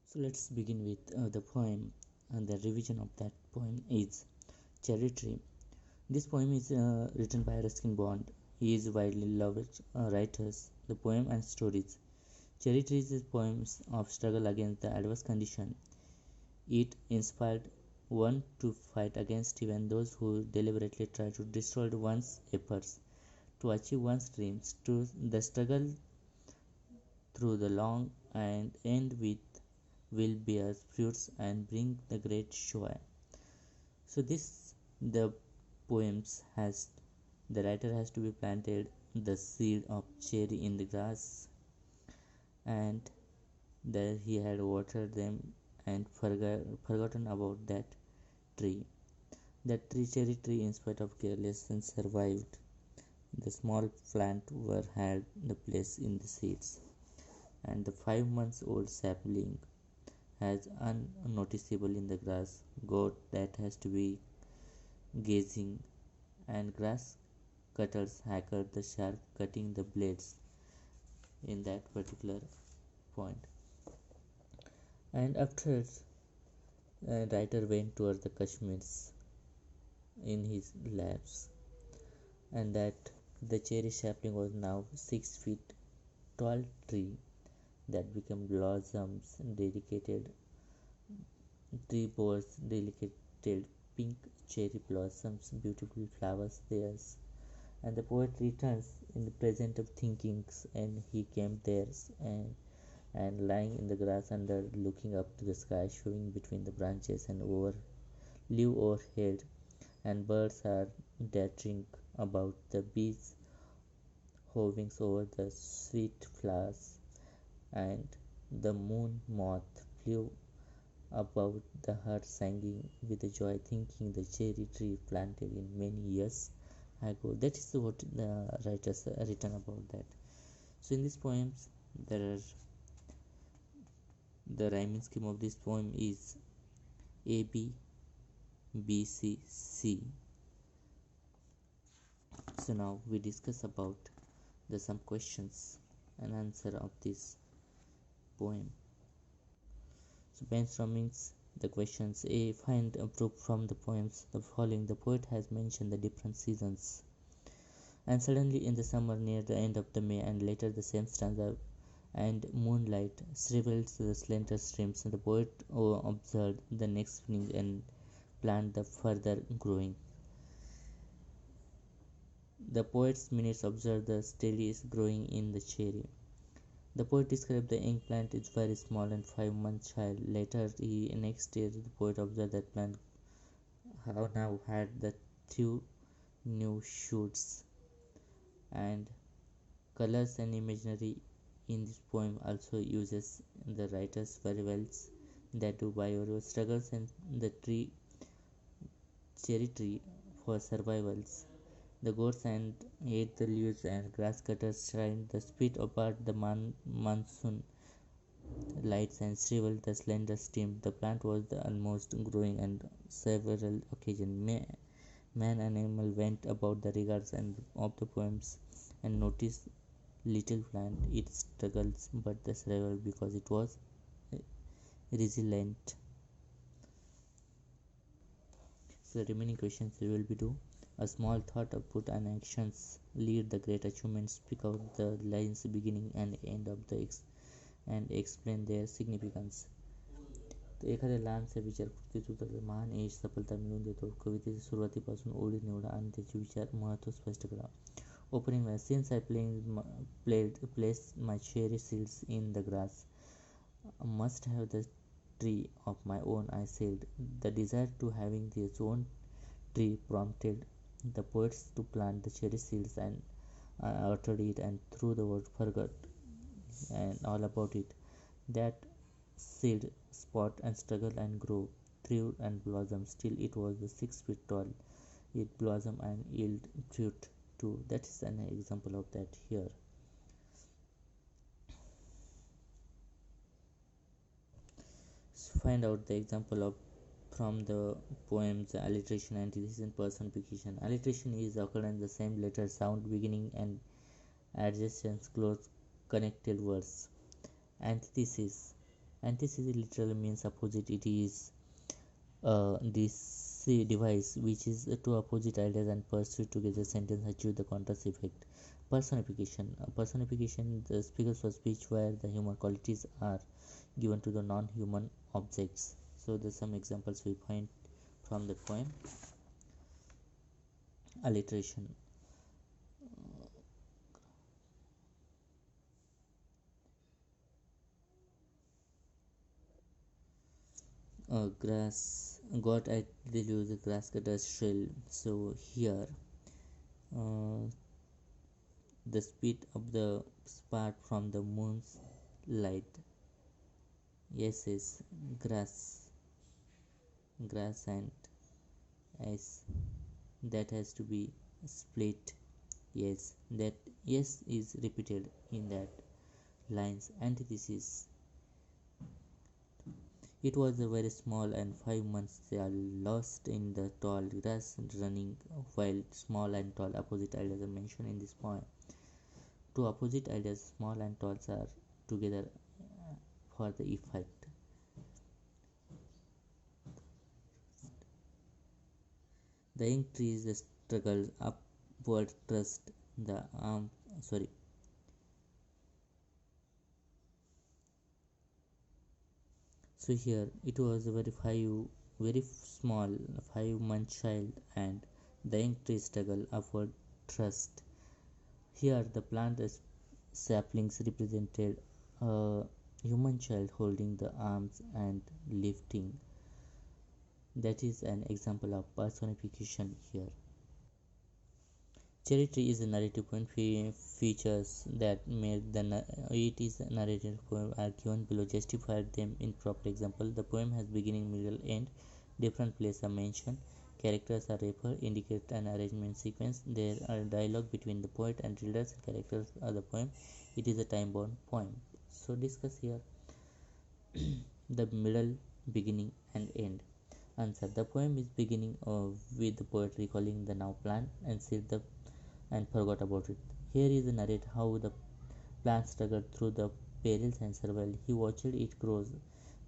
So let's begin with the poem, and the revision of that poem is Cherry Tree. This poem is written by Ruskin Bond. He is widely loved writers. The poem and stories. Cherry Tree is poems of struggle against the adverse condition. It inspired one to fight against even those who deliberately try to destroy one's efforts to achieve one's dreams. To the struggle through the long and end with will bear fruits and bring the great joy. So this the poems has the writer has to be planted the seed of cherry in the grass, and there he had watered them and forgotten about that tree. That cherry tree, in spite of carelessness, survived. The small plant were had the place in the seeds, and the 5 months old sapling has unnoticeable in the grass goat that has to be gazing, and grass cutters hacker the sharp cutting the blades in that particular point. And after writer went towards the Kashmirs in his labs, and that the cherry sapling was now 6 feet tall tree that became blossoms dedicated tree bores delicate pink cherry blossoms beautiful flowers theirs. And the poet returns in the present of thinkings, and he came there and lying in the grass under looking up to the sky showing between the branches and over leaf overhead, and birds are dattering about the bees hovering over the sweet flowers, and the moon moth flew above the hut singing with joy, thinking the cherry tree planted in many years ago. That is what the writers written about that. So in these poems, there are the rhyming scheme of this poem is A B B C C. So now we discuss about the some questions and answer of this poem. So brainstorming the questions. A. Find a proof from the poems the following. The poet has mentioned the different seasons. And suddenly in the summer near the end of the May, and later the same stanza, and moonlight shrivels the slender streams, and the poet observed the next spring and planned the further growing. The poet's minutes observed the steady growing in the cherry. The poet described the young plant is very small and 5 months child. Later, next year, the poet observed that plant now had the two new shoots. And colors and imagery in this poem also uses the writers very well that do by your struggles and the cherry tree for survivals. The goats and ate the leaves, and grass cutters tried the spit apart the monsoon lights and shriveled the slender stem. The plant was almost growing, and several occasions man and animal went about the regards and of the poems and noticed little plant. It struggles, but the survival because it was resilient. So the remaining questions we will be do. A small thought output and actions lead the great achievements. Speak out the lines beginning and end of the and explain their significance. तर एखाद्या लहानशा विचार कृतीतून तर महान यश सफलता मिळवून देतो. कवितेच्या सुरुवातीपासून ओळी निवडा आणि त्याचे विचार महत्त्व स्पष्ट करा. Opening line. Since I placed my cherry seeds in the grass, I must have the tree of my own, I said. The desire to having his own tree prompted the poets to plant the cherry seeds, and I uttered it and threw the word forgot and all about it. That seed spot and struggle and grow, thrive and blossom. Still it was 6 feet tall. It blossom and yield fruit too. That is an example of that here. So find out the example of from the poems Alliteration, Antithesis, Personification. Alliteration is occurrence the same letter sound beginning and adjacent close connected words. Antithesis Antithesis literally means opposite. It is this device which is two opposite ideas and pursued together sentence achieve the contrast effect. Personification. Personification the figures of speech where the human qualities are given to the non-human objects. So there's some examples we find from the poem. Alliteration. Grass got at the use the grass cutters shell. So here the speed of the spark from the moon's light. Yes, is grass and ice that has to be split. Yes, that yes is repeated in that lines. Antithesis. It was a very small and 5 months they are lost in the tall grass running while small and tall opposite ideas are mentioned in this poem. Two opposite ideas, small and tall, are together for the effect. The young trees struggle upward thrust the arm sorry. So here it was a very small 5 month child and the young tree struggle upward thrust. Here the plant saplings represented a human child holding the arms and lifting. That is an example of personification here. Cherry Tree is a narrative poem. Features that made it is a narrative poem are given below. Justify them in proper example. The poem has beginning, middle, end. Different places are mentioned. Characters are referred, indicate an arrangement sequence. There are dialogue between the poet and readers and characters of the poem. It is a time-bound poem. So discuss here the middle, beginning, and end. Answer: the poem is beginning with the poet recalling the now plant and said the and forgot about it. Here is a narrate how the plant struggled through the perils and survived. He watched it grow.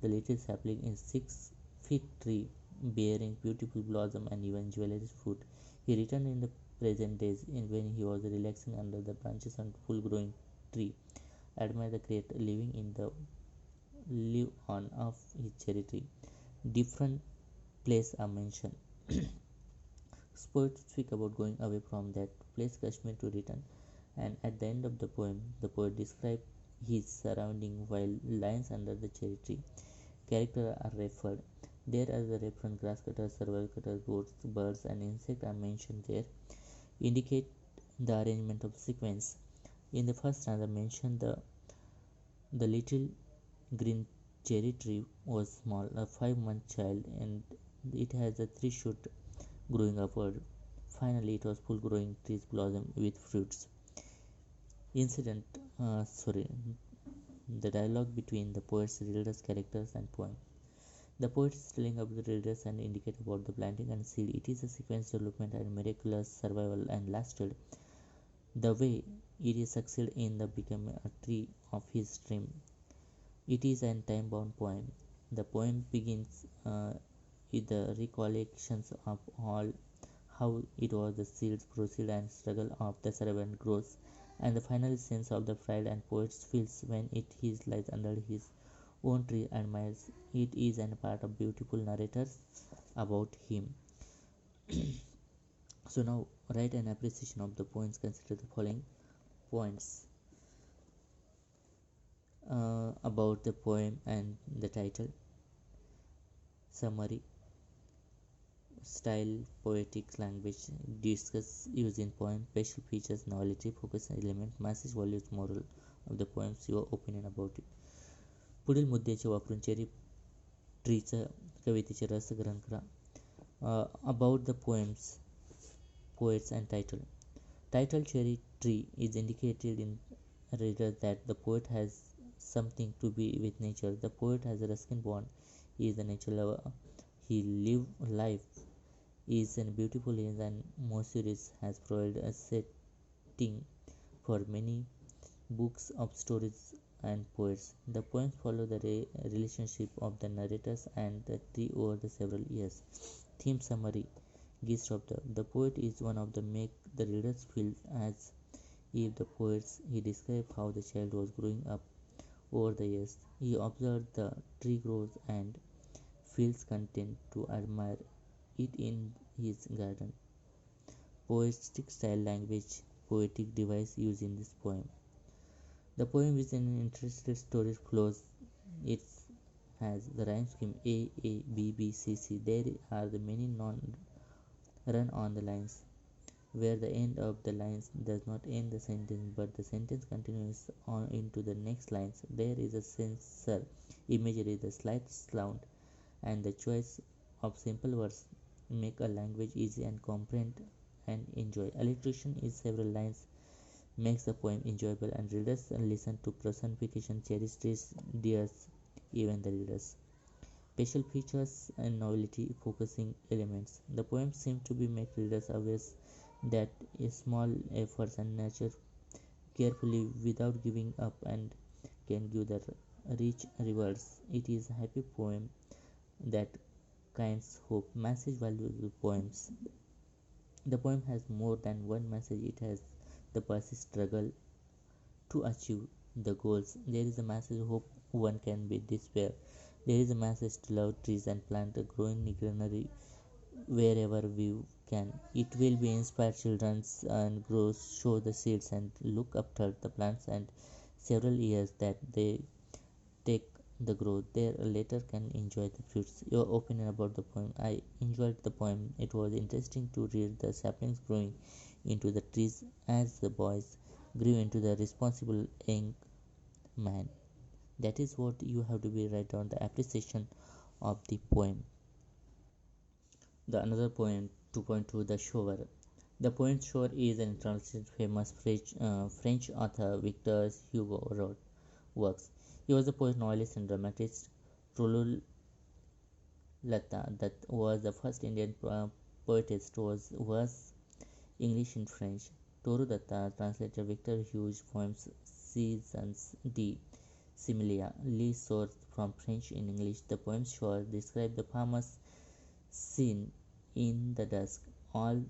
The little sapling is 6 feet tree, bearing beautiful blossom and eventually fruit. He returned in the present days when he was relaxing under the branches of full growing tree. Admire the creator living in the live on of his cherry tree. Different places are mentioned. Poets speak about going away from that place Kashmir to return, and at the end of the poem, the poet describes his surrounding while lies under the cherry tree. Characters are referred. There are the reference grass cutters, survival cutters, goats, birds, and insects are mentioned there. Indicate the arrangement of the sequence. In the first stanza, mention the little green cherry tree was small, a 5 month child, and it has a 3 shoot growing upward. Finally, it was full growing trees blossom with fruits. Incident, the dialogue between the poet's readers, characters, and poem. The poet is telling about the readers and indicate about the planting and seed. It is a sequence development and miraculous survival and lasted. The way it is succeeded in the becoming a tree of his dream. It is an time-bound poem. The poem begins with the recollections of all how it was the seeds proceed and struggle of the servant grows, and the final sense of the pride and poet feels when it his lies under his own tree admires it is and part of beautiful narrators about him. So now write an appreciation of the points. Consider the following points about the poem and the title. Summary: style, poetic language, discuss use in poem, special features, novelty, focus element, message, values, moral of the poems, your opinion about it. पुढील मुद्द्याचे वापरून cherry ट्रीचं कवितेचे रस ग्रहण करा. About the poems, poets and title. Title Cherry Tree is indicated in reader that the poet has something to be with nature. The poet has a Ruskin bond. He is a nature lover. He live life is a beautiful and Mosiris has provided a setting for many books of stories and poets. The poems follow the relationship of the narrators and the tree over the several years. Theme summary. Gist of the poet is one of the make the readers feel as if the poets he described how the child was growing up over the years. He observed the tree grows and feels content to admire it in his garden. Poetic style language, poetic device used in this poem. The poem is an interesting story flows. It has the rhyme scheme A B B C C. There are the many non run on the lines where the end of the lines does not end the sentence but the sentence continues on into the next lines. There is a sensor imagery, the slight sound, and the choice of simple words make a language easy and comprehend and enjoy. Alliteration is several lines makes the poem enjoyable and readers listen to personification cherish these dears even the readers. Special features and novelty focusing elements. The poem seems to be make readers aware that a small efforts and nurture carefully without giving up and can give the rich rewards. It is a happy poem that kinds hope. Message valuable poems. The poem has more than one message. It has the persist struggle to achieve the goals. There is a message hope one can be despair. There is a message to love trees and plant a growing greenery wherever we can. It will be inspire children and grow, show the seeds and look after the plants and several years that they take the growth. There later can enjoy the fruits. Your opinion about the poem? I enjoyed the poem. It was interesting to read the saplings growing into the trees as the boys grew into the responsible young man. That is what you have to be write down the appreciation of the poem. The another poem 2.2 The Shower. The poem Shower is an internationally famous French author Victor Hugo wrote works. He was a poet, novelist, and dramatist. Trulul Lata, that was the first Indian poetess, was English and French. Toru Datta translated Victor Hugo's poems Seasons D. Similia, Lee sourced from French in English. The poem Shower described the farmer's scene in the dusk, all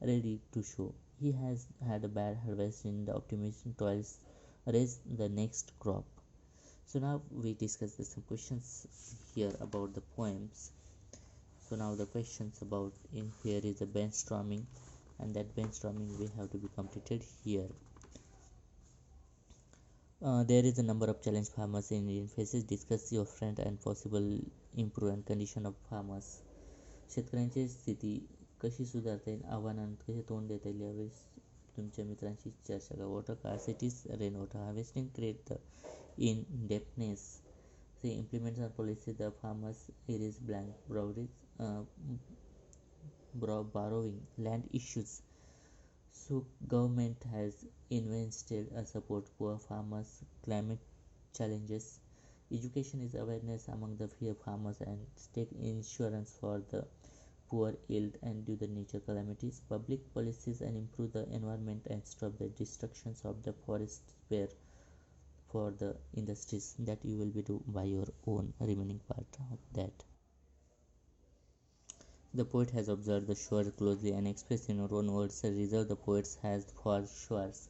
ready to show. He has had a bad harvest in the optimism toils raise the next crop. So now we discuss some questions here about the poems. So now the questions about in here is a brainstorming, and that brainstorming we have to be completed here. There is a number of challenge farmers in Indian faces. Discuss your friend and possible improvement condition of farmers. शेतकऱ्यांची स्थिती कशी सुधारता येईल, आव्हानांना कसे तोंड देता येईल यावेळेस तुमच्या मित्रांशी चर्चा करा. Water scarcities rain water harvesting create the in depthness से implements our policy the farmers areas blank borrowing land issues. So government has invested a support for farmers climate challenges. Education is awareness among the farmers and state insurance for the poor yield and due the nature calamities. Public policies and improve the environment and stop the destructions of the forest spare for the industries that you will be do by your own remaining part of that. The poet has observed the shore closely and expressed in her own words the reserve the poet has for shores.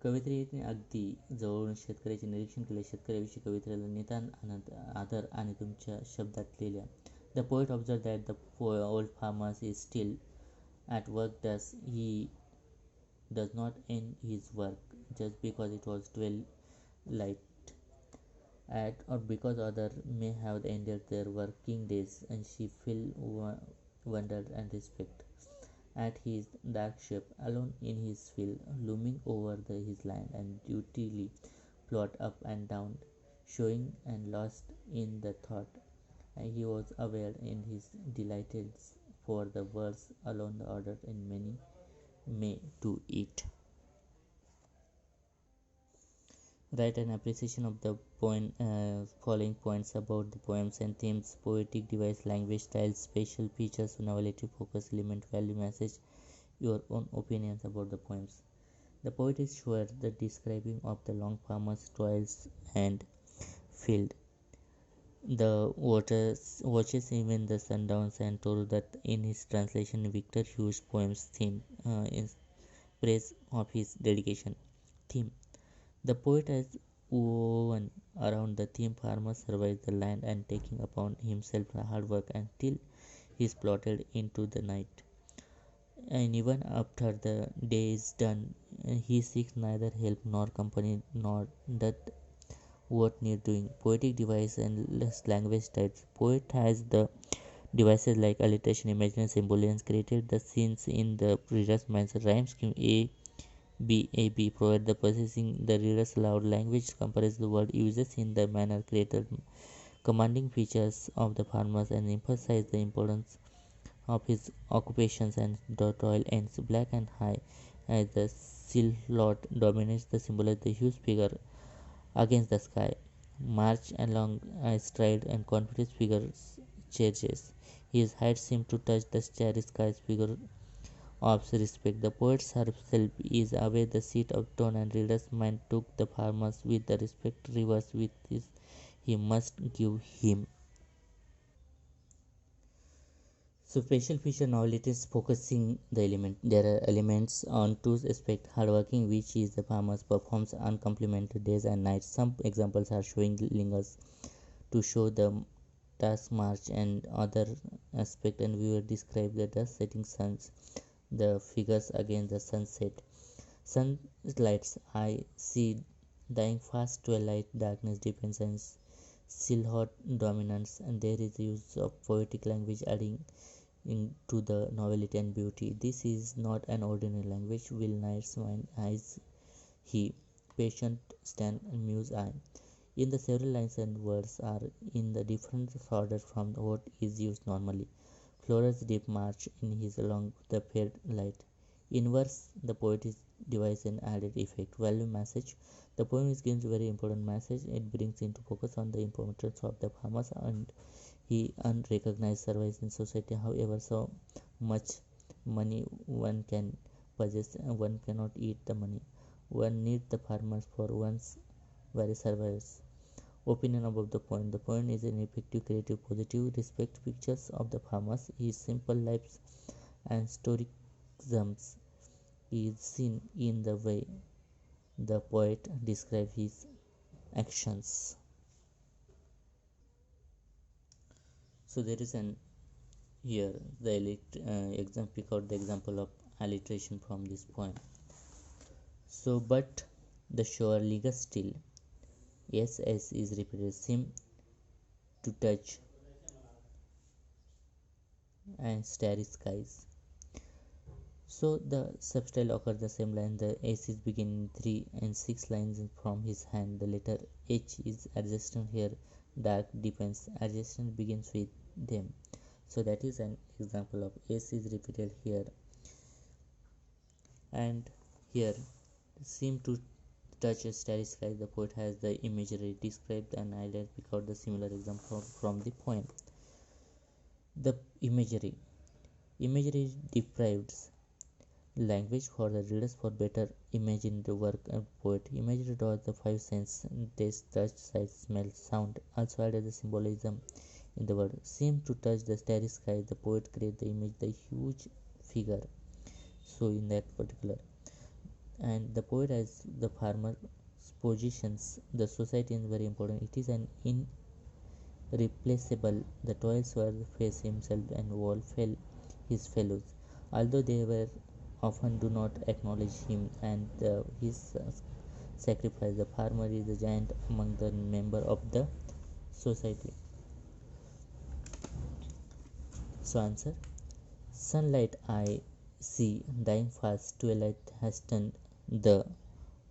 कवितेने अगदी जवळून शेतकऱ्याचे निरीक्षण केले. शेतकऱ्याविषयी कवितेला नितांत आदर आणि तुमच्या शब्दात लिहिल्या. The poet observed that the old farmer is still at work. Thus he does not end his work just because it was twilight at or because others may have ended their working days, and she felt wonder and respect at his dark shape alone in his field, looming over his land and dutifully plod up and down, showing and lost in the thought. And he was aware in his delighted for the words alone the order in many may to it. Write an appreciation of the following points about the poems and themes: poetic device, language style, special features, novelty, focus, element, value, message, your own opinions about the poems. The poet is sure the describing of the long farmer's toils and field. The watches even the sundowns and told that in his translation Victor Hugo's poem's theme is praise of his dedication. Theme. The poet has woven around the theme farmer surveys the land and taking upon himself the hard work until he is plotted into the night. And even after the day is done, he seeks neither help nor company nor that what need doing. Poetic device and language types. Poet has the devices like alliteration, imaginary symbolism, created the scenes in the reader's mind. Rhyme scheme A B provide the processing the reader's loud language compares the word uses in the manner created commanding features of the farmers and emphasize the importance of his occupations and the toil ends black and high as the silhouette dominates the symbol of the huge figure against the sky. March along a stride and confident figures charges. His height seems to touch the starry sky's figure of respect. The poet herself is away the seat of tone and reader's mind took the farmers with the respect reverse with this he must give him. So facial feature now it is focusing the element. There are elements on two aspects hardworking which is the farmers performs uncomplimented days and nights. Some examples are showing lingers to show the task march and other aspect and we will describe the dust setting suns the figures against the sunset. Sunlights I see dying fast twilight darkness depends on silhouette dominance and there is use of poetic language adding into the novelty and beauty. This is not an ordinary language. Will night's mind eyes he patient stand and muse I. In the several lines and words are in the different order from what is used normally. Florence deep march in his along the fair light. In verse, the poet is devised an added effect. Value message. The poem is gives very important message. It brings into focus on the importance of the farmers and he unrecognized service in society. However, so much money one can possess, one cannot eat the money. One needs the farmers for one's very survives. Opinion about the poem. The poem is an effective, creative, positive, respect pictures of the farmers. His simple lives and stoicisms is seen in the way the poet describes his actions. So there is an here the example pick out the example of alliteration from this poem. So but the shore lingers still. S is repeated. Seem to touch and starry skies. So the substyle occurs the same line. The S is beginning 3 and 6 lines from his hand. The letter H is adjacent here. Dark depends. Adjacent begins with them. So that is an example of S is repeated here. And here seem to touch a starry sky. The poet has the imagery described and I will pick out the similar example from the poem. The imagery deprives language for the readers for better imagine the work of poet. Imagery draws the five senses taste, touch, sight, smell, sound. Also added the symbolism in the word. Seem to touch the starry sky. The poet creates the image, the huge figure. So in that particular, and the poet has the farmer positions. The society is very important. It is an irreplaceable. The toils were face himself and all fell his fellows, although they were often do not acknowledge him and his sacrifice. The farmer is a giant among the member of the society. So answer sunlight I see dying fast twilight has turned the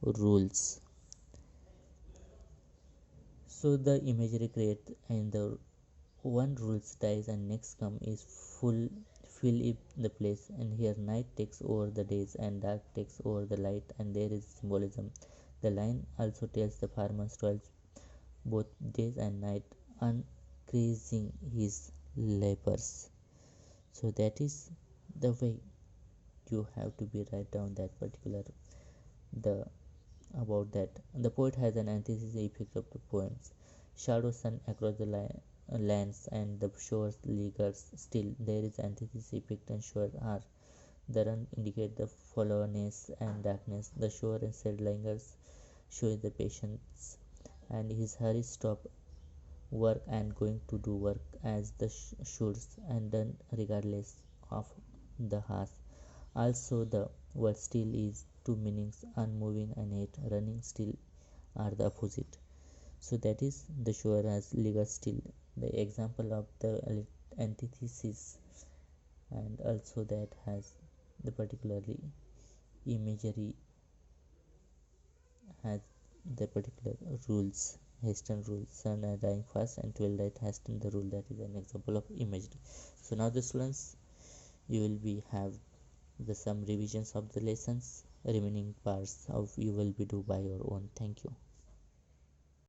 rules. So the imagery create and the one rules dies and next come is fill it the place and here night takes over the days and dark takes over the light and there is symbolism. The line also tells the farmer's toils both days and night increasing his labors. So that is the way you have to be write down that particular the about that. The poet has an antithesis effect of the poems. Shadows sun across the lands and the shores lingers still. There is antithesis effect and shore are. The run indicate the followerness and darkness. The shore and said lingers shows the patience and his hurry stop work and going to do work as the shoulds and done regardless of the hearth. Also the word still is two meanings unmoving and yet running still are the opposite. So that is the sure as legal still the example of the antithesis, and also that has the particularly imagery has the particular rules. Hasten rule sun are dying fast and 12 light hasten the rule, that is an example of imagery. So now the students, you will be have the some revisions of the lessons, remaining parts of you will be do by your own. Thank you.